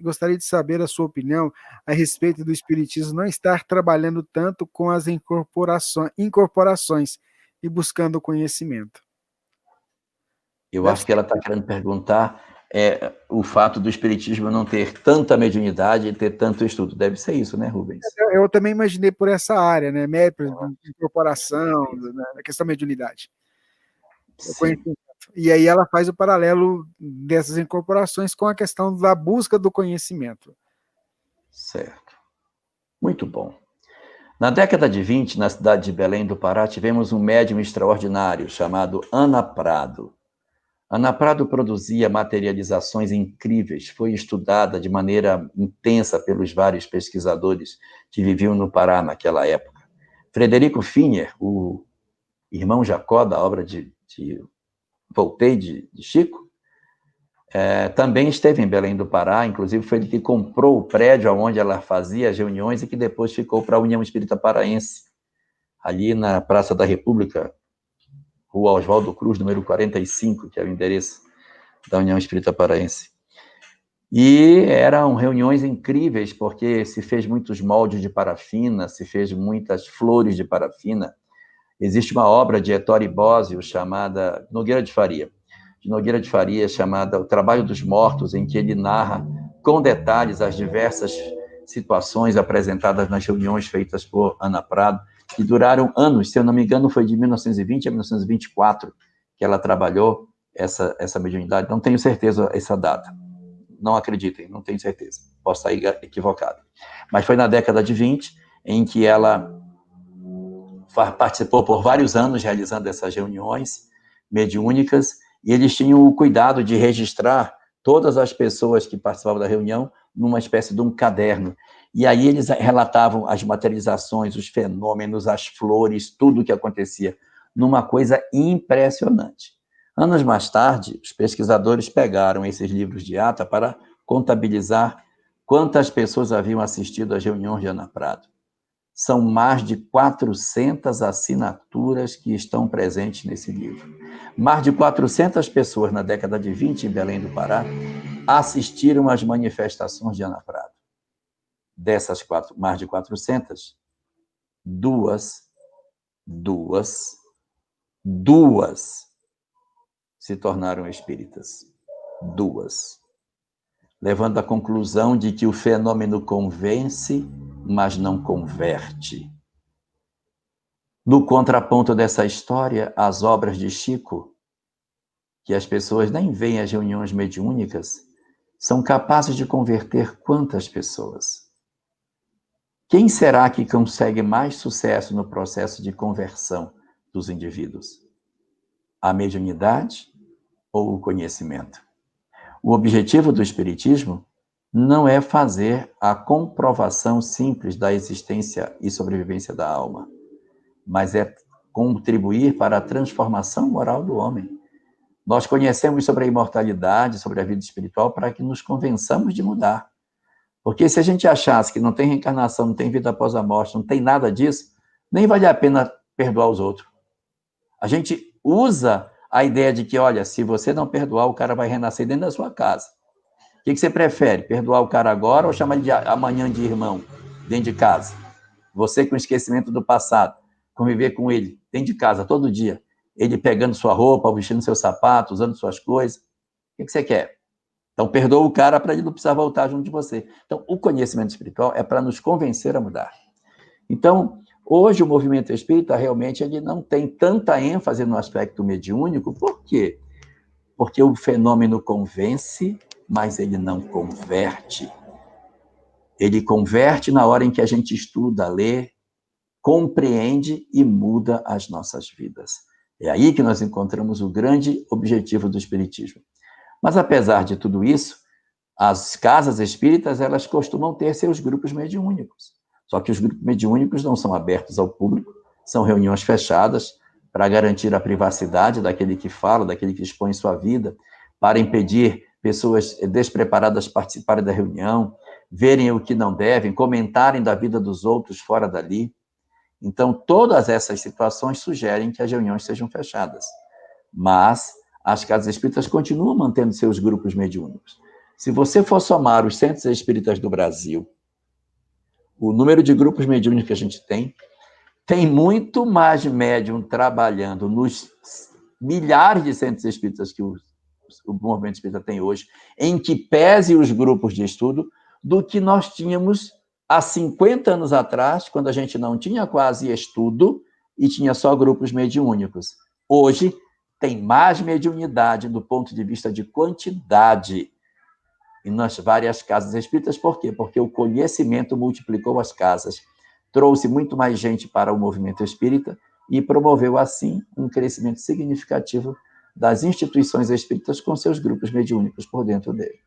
gostaria de saber a sua opinião a respeito do espiritismo não estar trabalhando tanto com as incorporações e buscando conhecimento. Eu acho que ela está querendo perguntar o fato do espiritismo não ter tanta mediunidade e ter tanto estudo. Deve ser isso, né, Rubens? Eu também imaginei por essa área, né? Incorporação, né? A questão da mediunidade. E aí ela faz o paralelo dessas incorporações com a questão da busca do conhecimento. Certo. Muito bom. Na década de 20, na cidade de Belém do Pará, tivemos um médium extraordinário chamado Ana Prado. Ana Prado produzia materializações incríveis, foi estudada de maneira intensa pelos vários pesquisadores que viviam no Pará naquela época. Frederico Finer, o irmão Jacó da obra de Voltei de Chico, também esteve em Belém do Pará, inclusive foi ele que comprou o prédio onde ela fazia as reuniões e que depois ficou para a União Espírita Paraense, ali na Praça da República, Rua Oswaldo Cruz, número 45, que é o endereço da União Espírita Paraense. E eram reuniões incríveis, porque se fez muitos moldes de parafina, se fez muitas flores de parafina. Existe uma obra de Ettore Bosio chamada Nogueira de Faria, chamada O Trabalho dos Mortos, em que ele narra com detalhes as diversas situações apresentadas nas reuniões feitas por Ana Prado, que duraram anos, se eu não me engano, foi de 1920 a 1924 que ela trabalhou essa mediunidade. Não tenho certeza essa data. Não acreditem, não tenho certeza. Posso estar equivocado. Mas foi na década de 20 em que ela participou por vários anos realizando essas reuniões mediúnicas, e eles tinham o cuidado de registrar todas as pessoas que participavam da reunião numa espécie de um caderno. E aí eles relatavam as materializações, os fenômenos, as flores, tudo o que acontecia, numa coisa impressionante. Anos mais tarde, os pesquisadores pegaram esses livros de ata para contabilizar quantas pessoas haviam assistido às reuniões de Ana Prado. São mais de 400 assinaturas que estão presentes nesse livro. Mais de 400 pessoas na década de 20 em Belém do Pará assistiram às manifestações de Ana Prado. Dessas mais de 400, duas se tornaram espíritas. Duas. Levando à conclusão de que o fenômeno convence, mas não converte. No contraponto dessa história, as obras de Chico, que as pessoas nem veem as reuniões mediúnicas, são capazes de converter quantas pessoas? Quem será que consegue mais sucesso no processo de conversão dos indivíduos? A mediunidade ou o conhecimento? O objetivo do Espiritismo não é fazer a comprovação simples da existência e sobrevivência da alma, mas é contribuir para a transformação moral do homem. Nós conhecemos sobre a imortalidade, sobre a vida espiritual, para que nos convençamos de mudar. Porque se a gente achasse que não tem reencarnação, não tem vida após a morte, não tem nada disso, nem vale a pena perdoar os outros. A gente usa a ideia de que, olha, se você não perdoar, o cara vai renascer dentro da sua casa. O que você prefere? Perdoar o cara agora ou chamar ele de amanhã de irmão, dentro de casa? Você com esquecimento do passado, conviver com ele dentro de casa todo dia, ele pegando sua roupa, vestindo seus sapatos, usando suas coisas. O que você quer? Então, perdoa o cara para ele não precisar voltar junto de você. Então, o conhecimento espiritual é para nos convencer a mudar. Então, hoje o movimento espírita realmente ele não tem tanta ênfase no aspecto mediúnico. Por quê? Porque o fenômeno convence, mas ele não converte. Ele converte na hora em que a gente estuda, lê, compreende e muda as nossas vidas. É aí que nós encontramos o grande objetivo do Espiritismo. Mas, apesar de tudo isso, as casas espíritas, elas costumam ter seus grupos mediúnicos. Só que os grupos mediúnicos não são abertos ao público, são reuniões fechadas para garantir a privacidade daquele que fala, daquele que expõe sua vida, para impedir pessoas despreparadas participarem da reunião, verem o que não devem, comentarem da vida dos outros fora dali. Então, todas essas situações sugerem que as reuniões sejam fechadas. Mas as casas espíritas continuam mantendo seus grupos mediúnicos. Se você for somar os centros espíritas do Brasil, o número de grupos mediúnicos que a gente tem muito mais médium trabalhando nos milhares de centros espíritas que o movimento espírita tem hoje, em que pese os grupos de estudo, do que nós tínhamos há 50 anos atrás, quando a gente não tinha quase estudo e tinha só grupos mediúnicos. Hoje, tem mais mediunidade do ponto de vista de quantidade e nas várias casas espíritas. Por quê? Porque o conhecimento multiplicou as casas, trouxe muito mais gente para o movimento espírita e promoveu, assim, um crescimento significativo das instituições espíritas com seus grupos mediúnicos por dentro dele.